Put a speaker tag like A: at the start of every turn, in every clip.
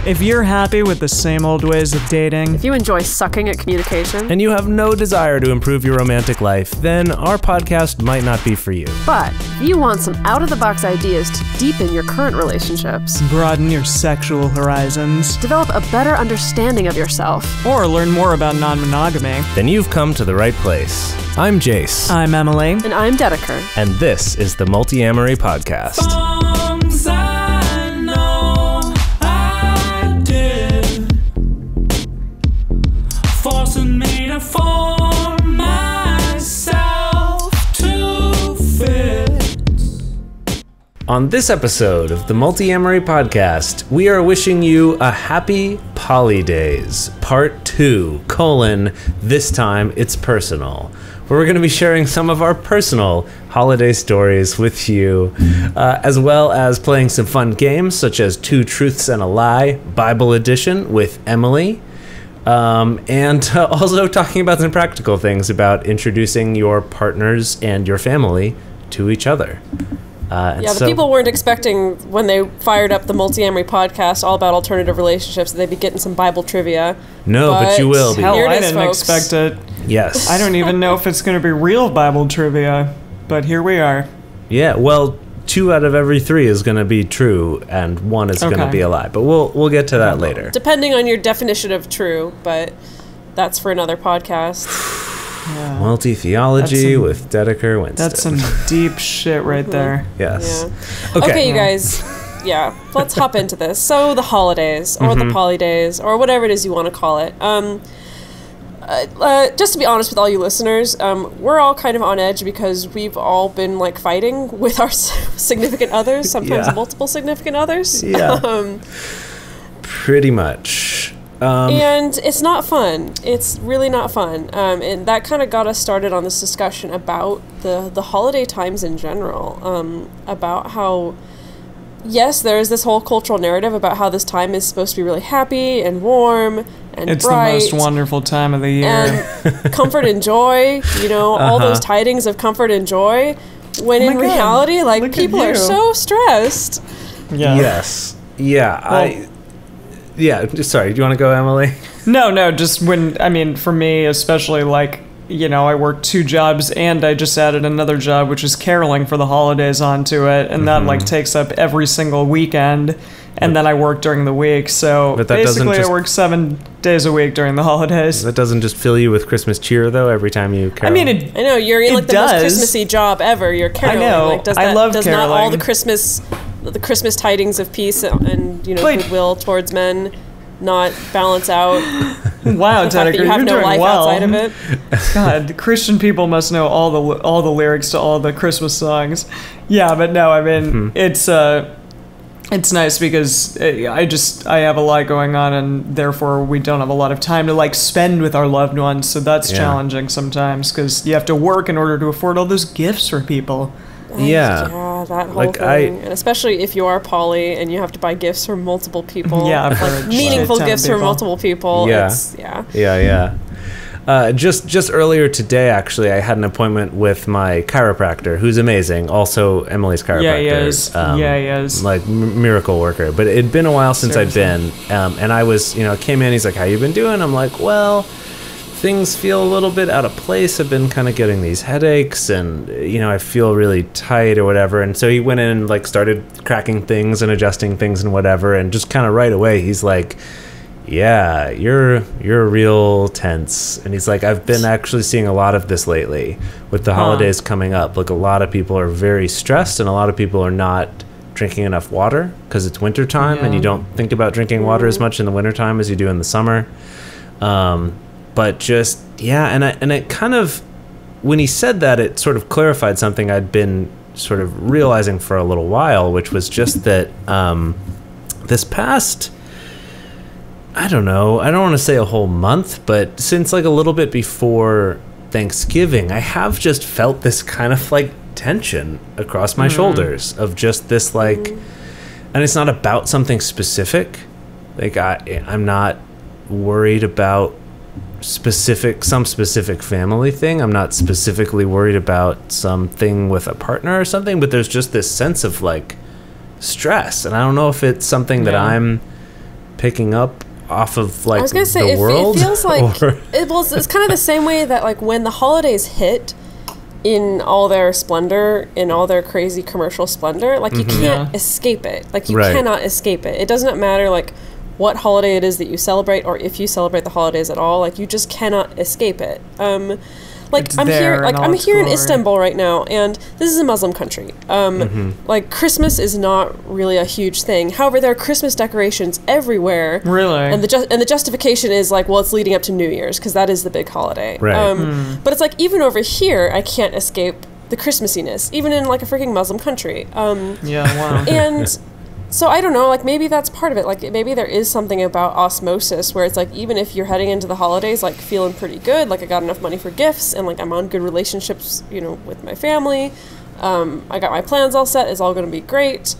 A: If you're happy with the same old ways of dating,
B: If you enjoy sucking at communication,
C: and you have no desire to improve your romantic life, then our podcast might not be for you.
B: but if you want some out-of-the-box ideas to deepen your current relationships,
A: broaden your sexual horizons,
B: develop a better understanding of yourself,
A: or learn more about non-monogamy,
C: Then you've come to the right place. I'm Jase,
A: I'm Emily.
B: and I'm Dedeker.
C: and this is the Multiamory podcast.
D: Songs I know I did, forcing me to form myself to fit.
C: On this episode of the Multiamory podcast, we are wishing you a happy Poly Days, part 2, this time it's personal, where we're going to be sharing some of our personal holiday stories with you, as well as playing some fun games such as Two Truths and a Lie, Bible Edition with Emily, and also talking about some practical things about introducing your partners and your family to each other.
B: The people weren't expecting when they fired up the Multiamory podcast all about alternative relationships that they'd be getting some Bible trivia.
C: No, but you will be.
A: Hell,
B: Here it
A: I
B: is,
A: didn't
B: folks.
A: expect it.
C: Yes.
A: I don't even know if it's going to be real Bible trivia, but here we are.
C: Yeah, well, 2 out of every 3 is going to be true, and 1 is going to
A: Okay.
C: be a lie. But we'll get to that later.
B: Depending on your definition of true, but that's for another podcast.
A: Yeah.
C: Multi-theology
A: That's
C: with Dedeker, Winston.
A: That's some deep shit right there.
C: Yes.
B: Yeah.
C: Okay.
B: Okay, you guys. Yeah, let's hop into this. So the holidays, or the poly days, or whatever it is you want to call it. Just to be honest with all you listeners, we're all kind of on edge because we've all been like fighting with our significant others, sometimes
C: Yeah.
B: multiple significant others.
C: Yeah. Pretty much.
B: And it's not fun. It's really not fun. And that kind of got us started on this discussion about the holiday times in general. About how, yes, there is this whole cultural narrative about how this time is supposed to be really happy and warm and
A: It's
B: bright.
A: the most wonderful time of the year.
B: And comfort and joy, all those tidings of comfort and joy. When
A: Oh my
B: in
A: God,
B: reality,
A: look
B: like,
A: at
B: people are
A: you.
B: so stressed.
A: Yeah.
C: Yes. Yeah. Sorry, do you want to go, Emily?
A: No, just for me, especially, I work 2 jobs and I just added another job, which is caroling for the holidays onto it. And that, takes up every single weekend. And then I work during the week. So
C: But that doesn't
A: basically,
C: just-
A: I work 7 days a week during the holidays.
C: That doesn't just fill you with Christmas cheer, though, every time you carol?
A: I
B: I know, you're in
A: It
B: like the most
A: does.
B: Christmassy job ever. You're caroling.
A: I know.
B: Like, does
A: I
B: that,
A: love
B: does not all
A: caroling.
B: the Christmas tidings of peace and
A: But-
B: goodwill towards men not balance out
A: Wow,
B: the fact that
A: Dedeker,
B: you have
A: you're
B: no
A: doing
B: life
A: well.
B: outside of it?
A: God, Christian people must know all the lyrics to all the Christmas songs. Yeah, but no, it's nice because I have a lot going on, and therefore we don't have a lot of time to spend with our loved ones. So that's challenging sometimes because you have to work in order to afford all those gifts for people.
C: Yeah.
B: Yeah, that whole
C: Like,
B: thing. And especially if you are poly and you have to buy gifts for multiple people.
A: Yeah, for a
B: like meaningful
A: shit ton of
B: gifts for
A: people.
B: multiple people.
C: Yeah.
B: It's, yeah.
C: Yeah. Just earlier today, actually, I had an appointment with my chiropractor, who's amazing. Also, Emily's chiropractor.
A: Yeah, he is. Yeah, he is.
C: Like miracle worker. But it'd been a while since I'd
A: Seriously.
C: been, and I was, came in. He's like, "How you been doing?" I'm like, "Well, things feel a little bit out of place. I've been kind of getting these headaches, and I feel really tight or whatever." And so he went in and started cracking things and adjusting things and whatever, and just kind of right away, he's like, "Yeah, you're real tense." And he's like, "I've been actually seeing a lot of this lately with the holidays coming up. Like, a lot of people are very stressed, and a lot of people are not drinking enough water because it's wintertime, and
A: Yeah.
C: you don't think about drinking water as much in the wintertime as you do in the summer." But just, and it kind of, when he said that, it sort of clarified something I'd been sort of realizing for a little while, which was just that this past, I don't want to say a whole month, but since a little bit before Thanksgiving, I have just felt this kind of tension across my shoulders of just this and it's not about something specific. I'm not worried about some specific family thing. I'm not specifically worried about something with a partner or something, but there's just this sense of stress, and I don't know if it's something that I'm picking up off of like
B: I was gonna say,
C: the world?
B: It feels like
C: Or-
B: it's kind of the same way that like when the holidays hit in all their splendor, in all their crazy commercial splendor, like you can't escape it. Like you
C: Right.
B: cannot escape it. It doesn't matter like what holiday it is that you celebrate, or if you celebrate the holidays at all. Like you just cannot escape it. Like
A: It's
B: I'm
A: there
B: here,
A: in
B: like
A: all
B: I'm
A: its
B: here in
A: glory.
B: Istanbul right now, and this is a Muslim country. Like Christmas is not really a huge thing. However, there are Christmas decorations everywhere.
A: Really?
B: And the justification is like, well, it's leading up to New Year's because that is the big holiday.
C: Right.
B: But it's like even over here, I can't escape the Christmassiness, even in like a freaking Muslim country.
A: Yeah, wow.
B: And so I don't know, like maybe that's part of it. Like maybe there is something about osmosis where it's like even if you're heading into the holidays like feeling pretty good, like I got enough money for gifts and like I'm on good relationships, you know, with my family. I got my plans all set. It's all going to be great.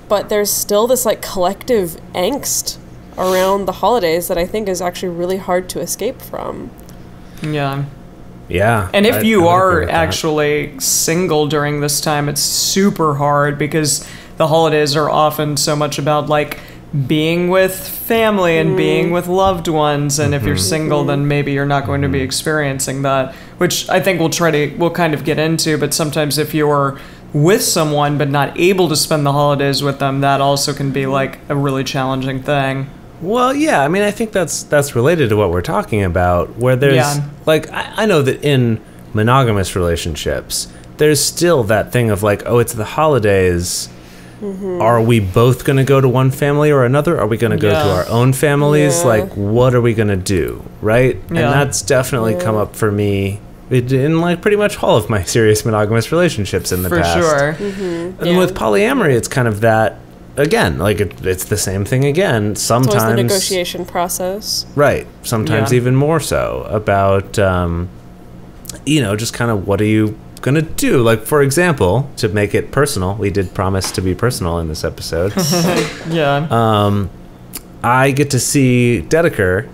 B: But there's still this like collective angst around the holidays that I think is actually really hard to escape from.
A: Yeah.
C: Yeah.
A: And if
C: I
A: you
C: would agree
A: are
C: with that.
A: actually single during this time, it's super hard because the holidays are often so much about like being with family and being with loved ones. And if you're single, then maybe you're not going to be experiencing that, which I think we'll kind of get into. But sometimes if you're with someone but not able to spend the holidays with them, that also can be like a really challenging thing.
C: Well, yeah, I mean, I think that's related to what we're talking about, where there's,
A: Yeah.
C: like, I know that in monogamous relationships, there's still that thing of, like, oh, it's the holidays. Are we both going to go to one family or another? Are we going to go to
A: Yeah.
C: our own families?
B: Yeah.
C: Like, what are we going to do, right?
A: Yeah.
C: And that's definitely come up for me in, like, pretty much all of my serious monogamous relationships in the
A: For
C: past.
A: sure.
C: And
B: Yeah.
C: with polyamory, it's kind of that, again, like, it's the same thing again.
B: It's
C: Sometimes...
B: always the negotiation process.
C: Right. Sometimes
A: Yeah.
C: even more so about, just kind of what are you going to do? Like, for example, to make it personal, we did promise to be personal in this episode.
A: Yeah.
C: I get to see Dedeker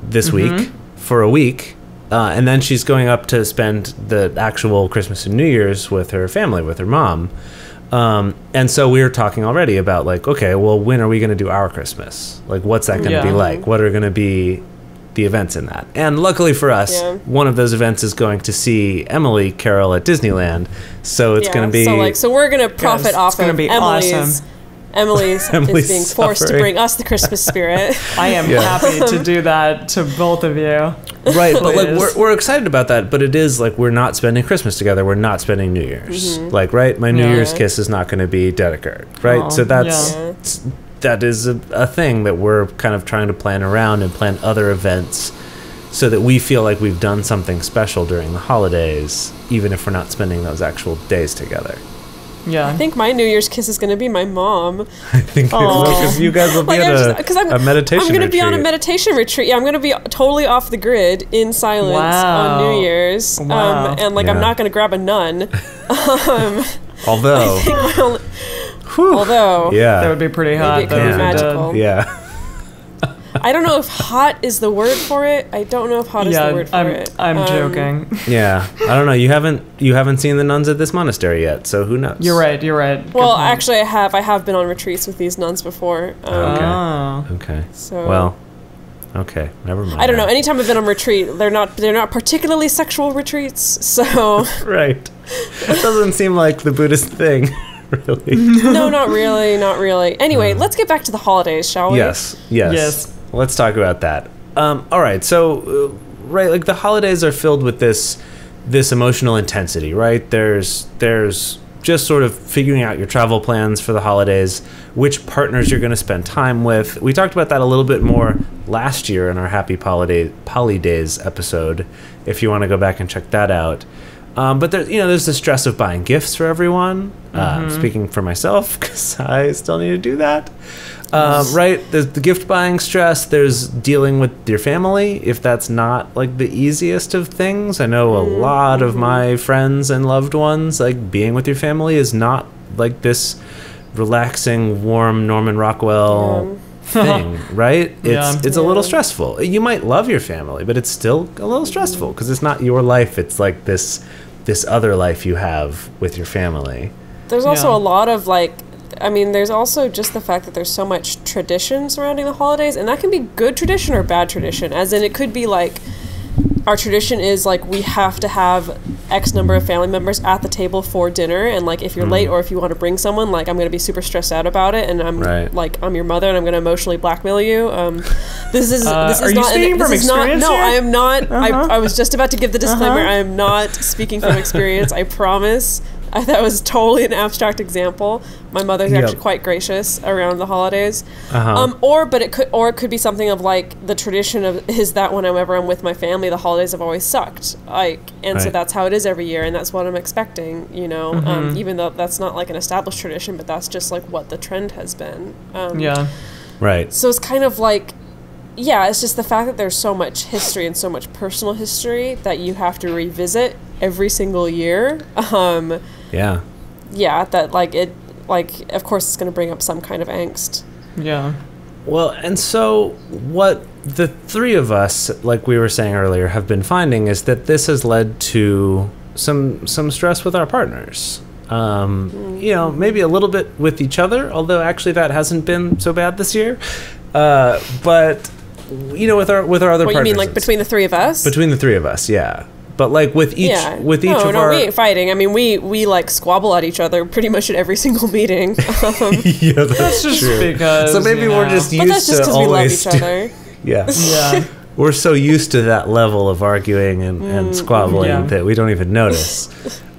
C: this week for a week. And then she's going up to spend the actual Christmas and New Year's with her family, with her mom. And so we were talking already about like, okay, well, when are we going to do our Christmas? Like, what's that going to be
A: Yeah.
C: like? What are going to be the events in that? And luckily for us,
B: Yeah.
C: one of those events is going to see Emily Carol at Disneyland. So it's going to be...
B: So we're gonna profit
A: it's
B: off
A: gonna
B: of
A: be
B: Emily's.
A: awesome.
B: Emily's
C: Emily's
B: is being forced to
C: suffering.
B: bring us the Christmas spirit.
A: I am happy to do that to both of you.
C: Right, but like
A: Please.
C: we're excited about that, but it is like we're not spending Christmas together, we're not spending New Year's. Like, right, my New
A: Yeah.
C: Year's kiss is not going to be Dedeker, right?
A: Oh,
C: So that's
B: yeah.
C: that is a thing that we're kind of trying to plan around and plan other events so that we feel like we've done something special during the holidays, even if we're not spending those actual days together.
A: Yeah.
B: I think my New Year's kiss is gonna be my mom.
C: I think because you guys will be at a meditation
B: I'm gonna be on a
C: retreat.
B: meditation retreat. Yeah, I'm gonna be totally off the grid in silence
A: Wow.
B: on New Year's.
A: Wow.
B: And like
C: Yeah.
B: I'm not gonna grab a nun.
C: Although,
B: Although
A: That
C: yeah,
A: would be pretty hot.
B: maybe it could
A: though,
B: be
A: if it
B: magical.
A: did.
C: yeah.
B: I don't know if hot is the word for it. I don't know if hot is the
A: Yeah,
B: word for it.
A: I'm joking.
C: Yeah, I don't know. You haven't seen the nuns at this monastery yet, so who knows?
A: You're right. Good
B: Well,
A: point.
B: actually, I have been on retreats with these nuns before.
C: Okay.
A: Oh.
C: Okay.
B: So
C: Well, okay. Never mind.
B: I don't know.
C: that.
B: Anytime I've been on retreat, they're not particularly sexual retreats. So
C: Right. It doesn't seem like the Buddhist thing, really.
B: no, not really. Anyway, let's get back to the holidays, shall we?
C: Yes. Yes. Let's talk about that. All right. So, right, like the holidays are filled with this emotional intensity, right? There's just sort of figuring out your travel plans for the holidays, which partners you're going to spend time with. We talked about that a little bit more last year in our Happy Poly Days episode, if you want to go back and check that out. But there's the stress of buying gifts for everyone. Speaking for myself, because I still need to do that. Right, there's the gift buying stress. There's dealing with your family, if that's not like the easiest of things. I know a lot of my friends and loved ones, like being with your family is not like this relaxing, warm Norman Rockwell thing, right?
A: Yeah.
C: It's a little stressful. You might love your family, but it's still a little stressful because it's not your life. It's like this other life you have with your family.
B: There's also
A: Yeah.
B: a lot of like I mean, there's also just the fact that there's so much tradition surrounding the holidays, and that can be good tradition or bad tradition. As in, it could be like, our tradition is like we have to have X number of family members at the table for dinner, and like if you're late or if you want to bring someone, like I'm going to be super stressed out about it, and I'm like I'm your mother and I'm going to emotionally blackmail you. This is
A: are you
B: not
A: speaking from experience
B: no,
A: here?
B: I am not. I was just about to give the disclaimer. I am not speaking from experience. I promise. That was totally an abstract example. My mother's actually quite gracious around the holidays. But it could be something of like the tradition of is that whenever I'm with my family, the holidays have always sucked. So that's how it is every year, and that's what I'm expecting. You know, even though that's not like an established tradition, but that's just like what the trend has been.
C: Right.
B: So it's kind of like, yeah, it's just the fact that there's so much history and so much personal history that you have to revisit every single year. Yeah, that of course it's going to bring up some kind of angst.
A: Yeah.
C: Well, and so what the three of us, like we were saying earlier, have been finding is that this has led to some stress with our partners. You know, maybe a little bit with each other, although actually that hasn't been so bad this year. But you know, with our other partners.
B: What, you mean like between the three of us?
C: Between the three of us, yeah. But like with each of our...
B: we ain't fighting. I mean, we like squabble at each other pretty much at every single meeting.
C: Yeah, that's
A: just
C: true.
A: Because,
C: so maybe we're just used
B: but that's just because we love each other.
C: Yeah. We're so used to that level of arguing and squabbling that we don't even notice.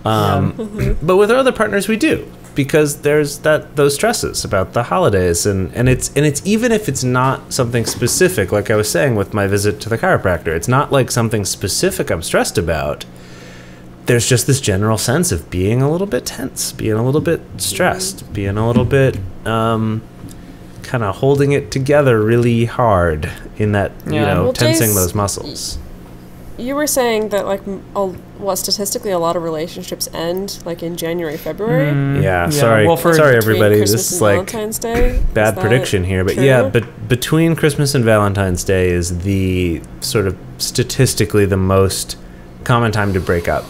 C: But with our other partners, we do, because there's those stresses about the holidays, and it's even if it's not something specific, like I was saying with my visit to the chiropractor, it's not like something specific I'm stressed about. There's just this general sense of being a little bit tense, being a little bit stressed, being a little bit kind of holding it together really hard in that, tensing
B: Jase,
C: those muscles.
B: You were saying that statistically a lot of relationships end like in January, February.
C: Sorry,
A: well,
C: sorry everybody.
B: Christmas
C: this is
B: and
C: like
B: Valentine's Day.
C: bad prediction here, but
B: true?
C: but between Christmas and Valentine's Day is the sort of statistically the most common time to break up.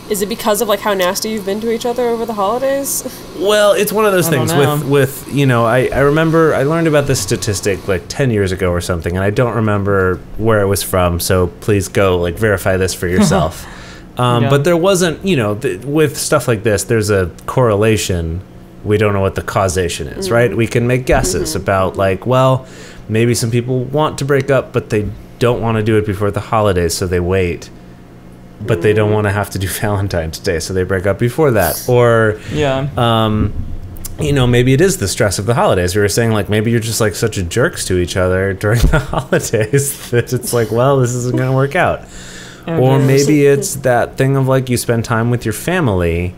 B: Is it because of like how nasty you've been to each other over the holidays?
C: Well, it's one of those things
A: know.
C: with I remember I learned about this statistic like 10 years ago or something, and I don't remember where it was from, so please go like verify this for yourself. But there wasn't, with stuff like this, there's a correlation. We don't know what the causation is, right? We can make guesses about like, well, maybe some people want to break up, but they don't want to do it before the holidays, so they wait. But they don't want to have to do Valentine's Day, so they break up before that. Or, maybe it is the stress of the holidays. We were saying, like, maybe you're just, like, such a jerks to each other during the holidays that it's like, well, this isn't going to work out. Or maybe it's that thing of, like, you spend time with your family.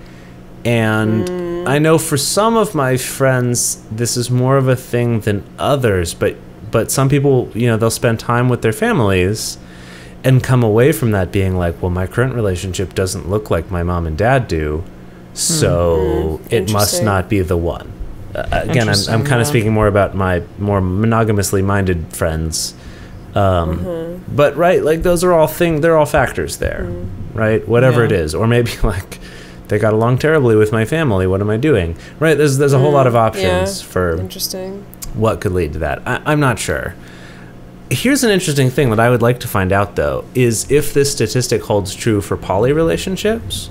C: And I know for some of my friends, this is more of a thing than others. But some people, they'll spend time with their families and come away from that being like, well, my current relationship doesn't look like my mom and dad do, so it must not be the one. Again, I'm kind of speaking more about my more monogamously minded friends. But right, like those are all they're all factors there, right? Whatever it is. Or maybe like they got along terribly with my family, what am I doing? Right, there's a whole lot of options for what could lead to that. I'm not sure. Here's an interesting thing that I would like to find out, though, is if this statistic holds true for poly relationships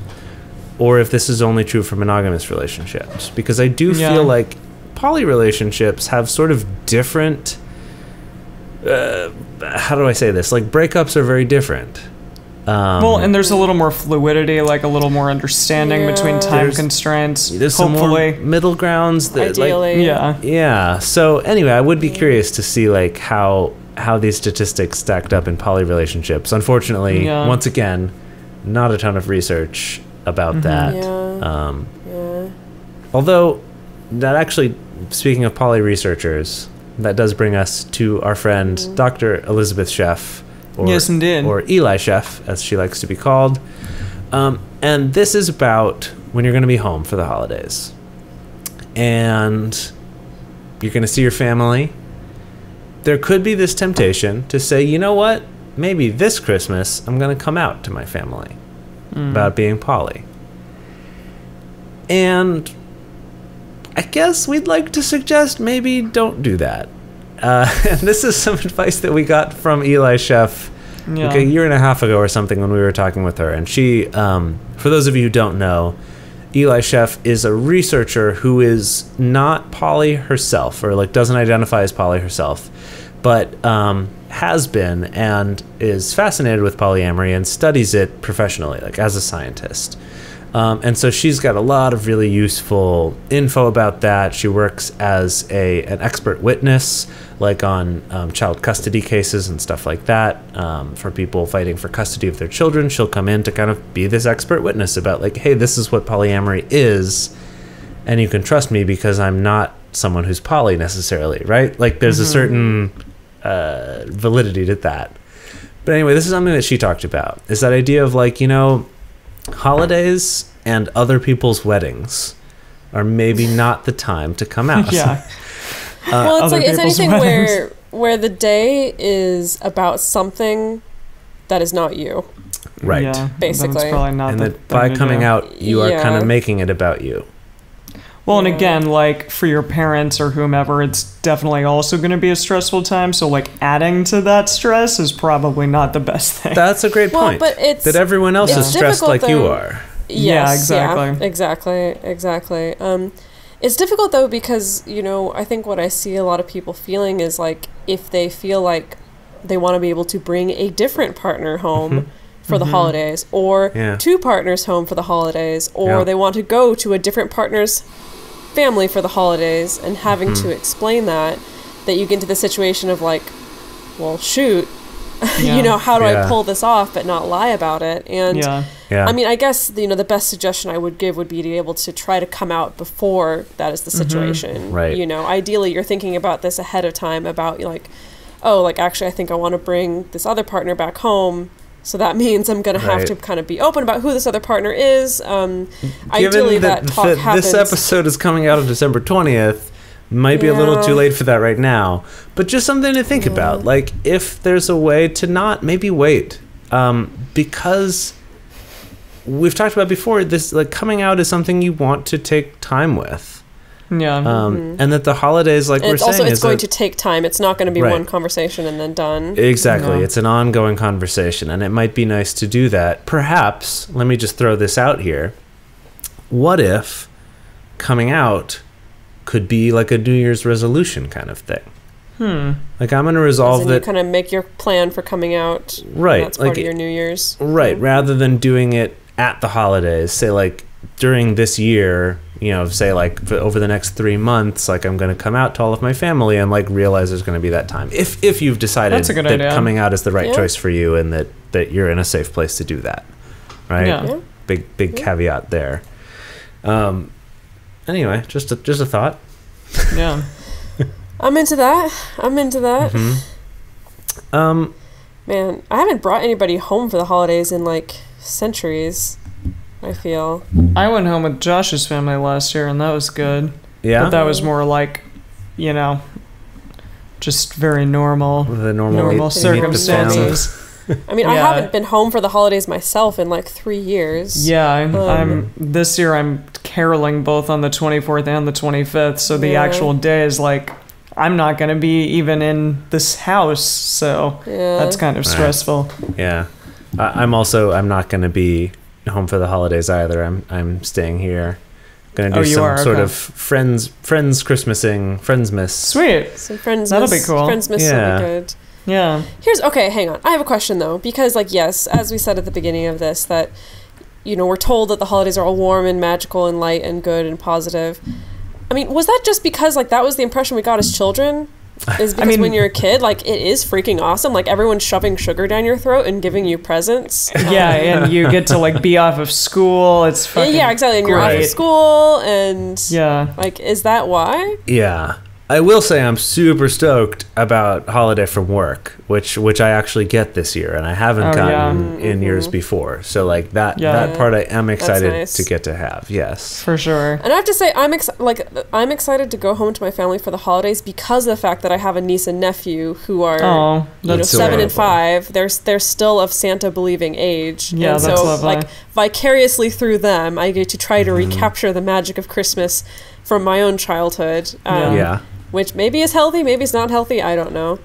C: or if this is only true for monogamous relationships. Because I do feel like poly relationships have sort of different... how do I say this? Like, breakups are very different.
A: Well, and there's a little more fluidity, like a little more understanding between time constraints.
C: There's some more middle grounds. That,
B: ideally.
C: Yeah. So anyway, I would be curious to see like how these statistics stacked up in poly relationships. Unfortunately, once again, not a ton of research about that. Although, that actually, speaking of poly researchers, that does bring us to our friend Dr. Elizabeth Sheff.
A: Yes, indeed.
C: Or Eli Sheff, as she likes to be called. And this is about when you're going to be home for the holidays. And you're going to see your family. There could be this temptation to say, you know what? Maybe this Christmas, I'm going to come out to my family about being poly. And I guess we'd like to suggest maybe don't do that. And this is some advice that we got from Eli Chef like a year and a half ago or something when we were talking with her. And she, for those of you who don't know, Eli Chef is a researcher who is not poly herself, or like doesn't identify as poly herself, but has been and is fascinated with polyamory and studies it professionally, like as a scientist. And so she's got a lot of really useful info about that. She works as an expert witness, like on child custody cases and stuff like that, for people fighting for custody of their children. She'll come in to kind of be this expert witness about like, hey, this is what polyamory is, and you can trust me because I'm not someone who's poly necessarily, right? Like there's a certain validity to that. But anyway, this is something that she talked about, is that idea of like, holidays and other people's weddings are maybe not the time to come out.
A: Yeah.
B: Well, it's like, is anything
A: weddings.
B: where the day is about something that is not you.
C: Right.
A: Yeah,
B: Basically.
A: that's probably not
C: And
A: the
C: that by
A: thing to
C: coming
A: do.
C: out, you are kind of making it about you.
A: Well, and
B: Yeah.
A: again, like for your parents or whomever, it's definitely also going to be a stressful time. So, like, adding to that stress is probably not the best thing.
C: That's a great
B: Well,
C: point.
B: but it's-
C: that everyone else
B: it's
C: is stressed
B: difficult,
C: like you
B: though.
C: are.
A: Yeah,
B: Yes,
A: exactly.
B: Exactly. It's difficult though because, I think what I see a lot of people feeling is like if they feel like they want to be able to bring a different partner home for the holidays, or
C: Yeah.
B: two partners home for the holidays, or
C: Yeah.
B: they want to go to a different partner's family for the holidays, and having to explain that you get into the situation of like, well, shoot,
A: Yeah.
B: how do
C: Yeah.
B: I pull this off but not lie about it? And
A: Yeah.
C: Yeah.
B: I mean, I guess, the best suggestion I would give would be to be able to try to come out before that is the situation.
C: Right.
B: Ideally you're thinking about this ahead of time about like, oh, like actually I think I want to bring this other partner back home. So that means I'm going to have
C: Right.
B: to kind of be open about who this other partner is.
C: Given
B: Ideally that talk happens.
C: this episode is coming out on December 20th, might be a little
B: Yeah.
C: too late for that right now, but just something to think about. Like, if there's a way to not maybe wait, because we've talked about before, this like coming out is something you want to take time with.
A: Yeah.
C: And that the holidays, like
B: And
C: we're
B: it's also,
C: saying,
B: it's
C: is
B: going
C: a-
B: to take time. It's not going to be
C: Right.
B: one conversation and then done.
C: Exactly.
A: No.
C: It's an ongoing conversation, and it might be nice to do that. Perhaps, let me just throw this out here. What if coming out could be like a New Year's resolution kind of thing? Like, I'm going to resolve
B: And you
C: that.
B: kind of make your plan for coming out. and
C: Right,
B: That's part
C: like
B: of your New Year's.
C: Right. Rather than doing it at the holidays, say like during this year, say like over the next 3 months, like I'm going to come out to all of my family and like realize there's going to be that time. If you've decided
A: That's a good
C: that
A: idea.
C: coming out is the right
B: Yeah.
C: choice for you, and that you're in a safe place to do that. Right.
A: Yeah.
B: Yeah.
C: Big caveat there. Anyway, just a thought.
A: Yeah.
B: I'm into that.
C: Um,
B: Man, I haven't brought anybody home for the holidays in like centuries, I feel.
A: I went home with Josh's family last year, and that was good.
C: yeah.
A: But that was more like, just very normal.
C: The normal
A: normal
C: meet the family.
A: circumstances.
B: I mean, I
A: Yeah.
B: haven't been home for the holidays myself in like 3 years.
A: Yeah, I'm this year I'm caroling both on the 24th and the 25th, so the
B: Yeah.
A: actual day is like I'm not going to be even in this house, so
B: Yeah.
A: that's kind of stressful.
C: Yeah. I'm not going to be home for the holidays either. I'm staying here. Going to do
A: Oh, you
C: some
A: are?
C: sort
A: Okay.
C: of friends Christmasing, Friendsmas.
A: Sweet.
B: Some friends
A: That'll
B: miss,
A: be cool.
B: Friends miss
C: Yeah.
B: will be good.
A: Yeah.
B: Okay, hang on. I have a question though, because like, yes, as we said at the beginning of this, that, we're told that the holidays are all warm and magical and light and good and positive. I mean, was that just because like that was the impression we got as children? Is because
A: mean-
B: when you're a kid, like it is freaking awesome. Like everyone's shoving sugar down your throat and giving you presents.
A: Yeah, and you get to like be off of school. It's fucking
B: Yeah, exactly. And you're off of
A: great.
B: school, and
A: Yeah.
B: like, is that why?
C: Yeah. I will say I'm super stoked about holiday from work, which I actually get this year, and I haven't
A: Oh,
C: gotten
A: yeah.
C: in years before. So like that
A: Yeah.
C: that part I am excited
B: nice.
C: to get to have. Yes.
A: For sure.
B: And I have to say, I'm excited to go home to my family for the holidays because of the fact that I have a niece and nephew who are
A: Oh,
C: That's
B: 7 and
C: adorable.
B: 5. They're still of Santa believing age.
A: Yeah,
B: and
A: that's
B: so
A: lovely.
B: like vicariously through them, I get to try to recapture the magic of Christmas from my own childhood. Which maybe is healthy, maybe it's not healthy. I don't know.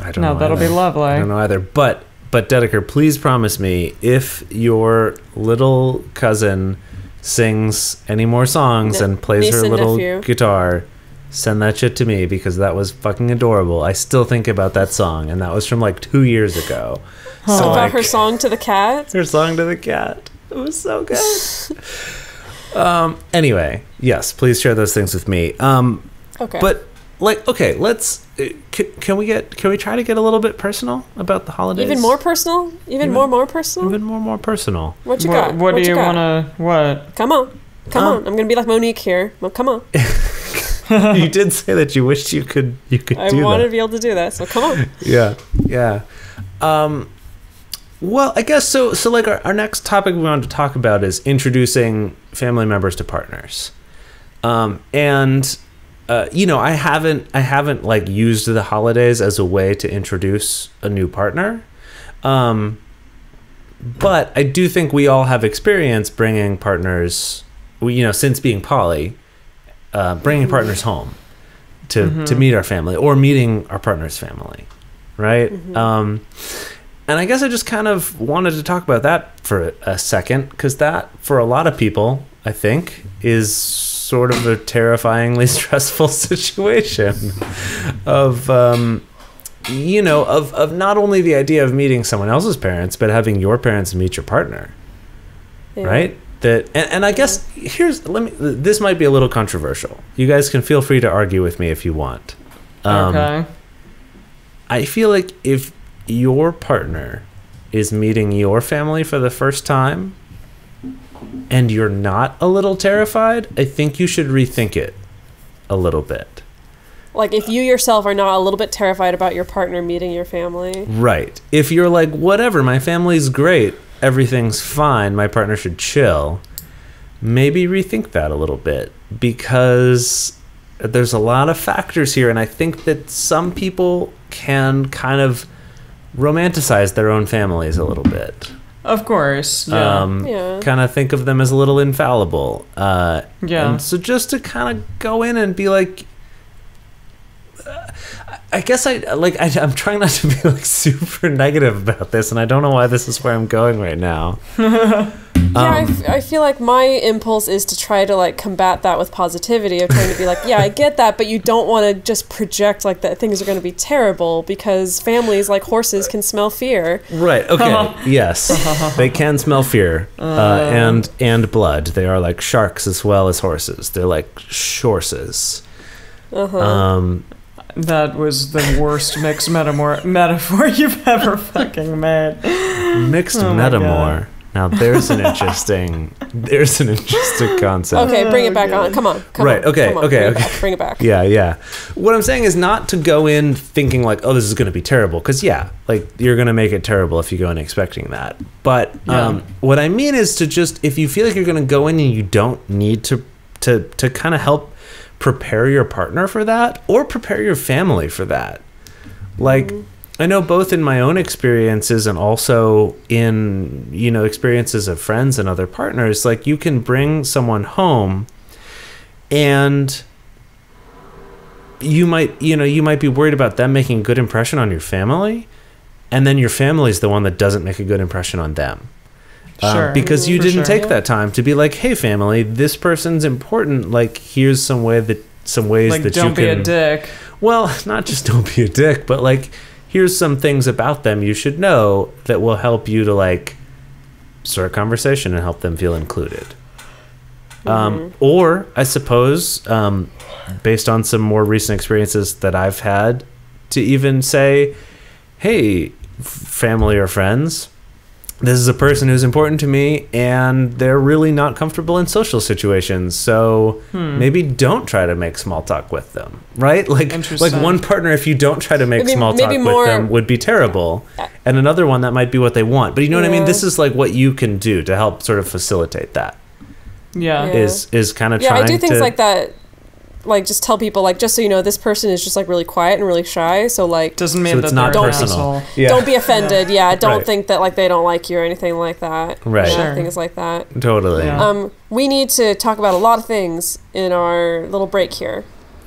C: I don't know.
A: That'll be lovely.
C: I don't know either. But Dedeker, please promise me, if your little cousin sings any more songs and plays her little guitar, send that shit to me, because that was fucking adorable. I still think about that song, and that was from like 2 years ago.
B: So about her song to the cat?
C: Her song to the cat. It was so good. Anyway, yes, please share those things with me.
B: Okay.
C: But like, okay, let's can we try to get a little bit personal about the holidays?
B: Even more personal? Even more personal?
C: Even more personal.
B: What you got?
A: What do you want to, what?
B: Come on. I'm going to be like Monique here. Well, come on.
C: You did say that you wished you could do that.
B: I wanted to be able to do that, so come on.
C: Yeah. Well, I guess so like our next topic we wanted to talk about is introducing family members to partners. And I haven't like used the holidays as a way to introduce a new partner. But I do think we all have experience bringing partners, since being poly, bringing partners home to meet our family or meeting our partner's family, right? And I guess I just kind of wanted to talk about that for a second, because that, for a lot of people, I think, is sort of a terrifyingly stressful situation of not only the idea of meeting someone else's parents, but having your parents meet your partner, right? And I guess this might be a little controversial. You guys can feel free to argue with me if you want.
A: Okay.
C: I feel like if your partner is meeting your family for the first time and you're not a little terrified, I think you should rethink it a little bit.
B: Like if you yourself are not a little bit terrified about your partner meeting your family.
C: Right. If you're like, whatever, my family's great, everything's fine, my partner should chill, maybe rethink that a little bit, because there's a lot of factors here, and I think that some people can kind of romanticize their own families a little bit.
A: Of course, yeah.
C: Kind of think of them as a little infallible. And so just to kind of go in and be like, I guess I'm trying not to be like super negative about this, and I don't know why this is where I'm going right now.
B: I feel like my impulse is to try to like combat that with positivity, of trying to be like, yeah, I get that, but you don't want to just project like that things are going to be terrible, because families, like horses, can smell fear.
C: Right. Okay. Yes, they can smell fear and blood. They are like sharks as well as horses. They're like shorses.
A: That was the worst mixed metaphor you've ever fucking made.
C: Mixed metaphor. Now there's an interesting concept.
B: Okay, bring it back on. Come on. Bring it back.
C: Yeah. What I'm saying is not to go in thinking like, oh, this is going to be terrible, because like you're going to make it terrible if you go in expecting that. But what I mean is to just, if you feel like you're going to go in and you don't need to kind of help prepare your partner for that, or prepare your family for that. Like, I know both in my own experiences and also in, experiences of friends and other partners, like you can bring someone home and you might be worried about them making a good impression on your family, and then your family's the one that doesn't make a good impression on them.
A: Sure.
C: Because you didn't take that time to be like, hey family, this person's important, like here's some ways that like, that
A: don't
C: you
A: be
C: can
A: a dick.
C: Well, not just don't be a dick, but like here's some things about them you should know that will help you to like start a conversation and help them feel included. Or I suppose, based on some more recent experiences that I've had, to even say, hey, family or friends, this is a person who's important to me, and they're really not comfortable in social situations. So maybe don't try to make small talk with them, right? Like one partner, if you don't try to make small talk with them, would be terrible. And another one, that might be what they want. But you know what I mean? This is like what you can do to help sort of facilitate that.
A: Yeah.
C: Is kind of trying to...
B: I do things like that like just tell people like, just so you know, this person is just like really quiet and really shy. So like,
A: Doesn't mean
C: So
A: that
C: it's not
A: they're an
C: personal.
A: asshole.
C: Yeah.
B: don't be offended. Yeah, don't
C: Right.
B: think that like they don't like you or anything like that.
C: Right.
B: Yeah,
A: Sure.
B: things like that.
C: Totally.
A: Yeah.
B: We need to talk about a lot of things in our little break here.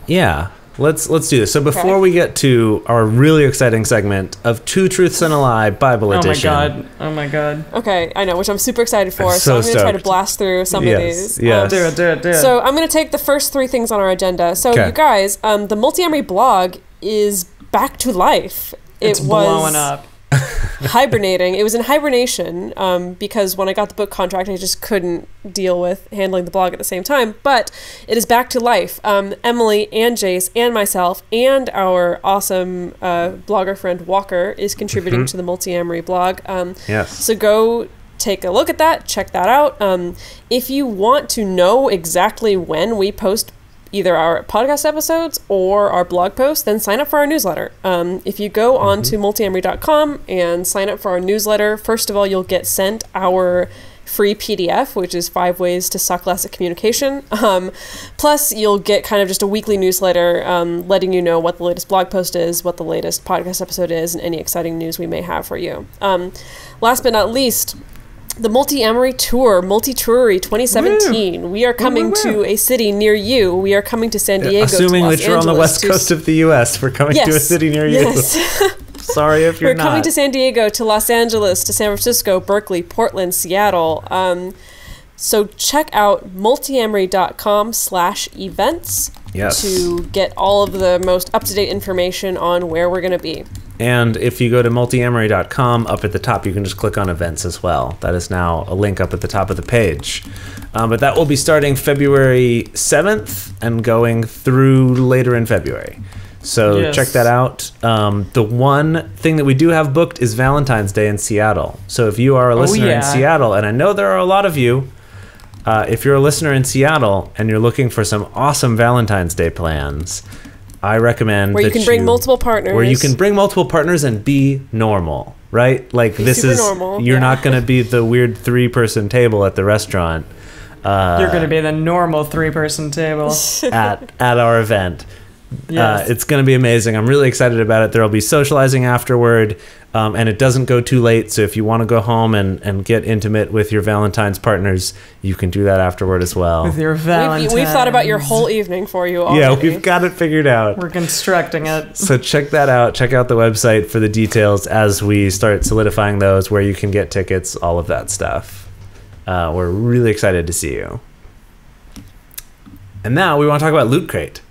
C: Yeah. Let's do this. So before
B: Okay.
C: we get to our really exciting segment of Two Truths and a Lie Bible
A: Oh my
C: Edition.
A: god. Oh my god.
B: Okay, I know, which I'm super excited for.
C: I'm
B: So I'm
C: so
B: going to try to
C: stoked.
B: blast through some of
C: Yes,
B: these.
C: yes.
A: Do it.
B: So I'm going to take the first 3 things on our agenda. So
C: Okay.
B: you guys, the Multiamory blog is back to life.
A: It's blowing up.
B: Hibernating. It was in hibernation because when I got the book contract, I just couldn't deal with handling the blog at the same time. But it is back to life. Emily and Jase and myself and our awesome blogger friend Walker is contributing to the Multiamory blog.
C: Yes.
B: So go take a look at that. Check that out. If you want to know exactly when we post either our podcast episodes or our blog posts, then sign up for our newsletter. If you go on to multiamory.com and sign up for our newsletter, first of all, you'll get sent our free PDF, which is 5 ways to suck less at communication. Plus, you'll get kind of just a weekly newsletter letting you know what the latest blog post is, what the latest podcast episode is, and any exciting news we may have for you. Last but not least, the Multiamory Tour, Multi-Toury 2017. We are coming to a city near you. We are coming to San Diego,
C: Assuming
B: to Los
C: that you're on the
B: Angeles
C: west
B: to
C: coast of the U.S., we're coming to a city near you.
B: Yes.
C: Sorry if you're
B: We're
C: not.
B: coming to San Diego, to Los Angeles, to San Francisco, Berkeley, Portland, Seattle. So check out multiamory.com/events
C: Yes.
B: to get all of the most up-to-date information on where we're going to be.
C: And if you go to multiamory.com, up at the top, you can just click on events as well. That is now a link up at the top of the page. But that will be starting February 7th and going through later in February. So
A: Yes.
C: check that out. The one thing that we do have booked is Valentine's Day in Seattle. So if you are a listener
A: yeah.
C: in Seattle, and I know there are a lot of you, if you're a listener in Seattle and you're looking for some awesome Valentine's Day plans, I recommend
B: Where you
C: that
B: can bring multiple partners.
C: Where you can bring multiple partners and be normal, right? Like
B: Be
C: this
B: super
C: is
B: normal,
C: you're
B: yeah.
C: not going to be the weird 3-person table at the restaurant
A: You're going to be the normal 3-person table.
C: at our event.
A: Yes.
C: It's going to be amazing. I'm really excited about it. There'll be socializing afterward, and it doesn't go too late. So if you want to go home and get intimate with your Valentine's partners, you can do that afterward as well.
A: With your Valentine's.
B: We've thought about your whole evening for you already.
C: Yeah, we've got it figured out.
A: We're constructing it.
C: So check that out. Check out the website for the details as we start solidifying those, where you can get tickets, all of that stuff. We're really excited to see you. And now we want to talk about Loot Crate.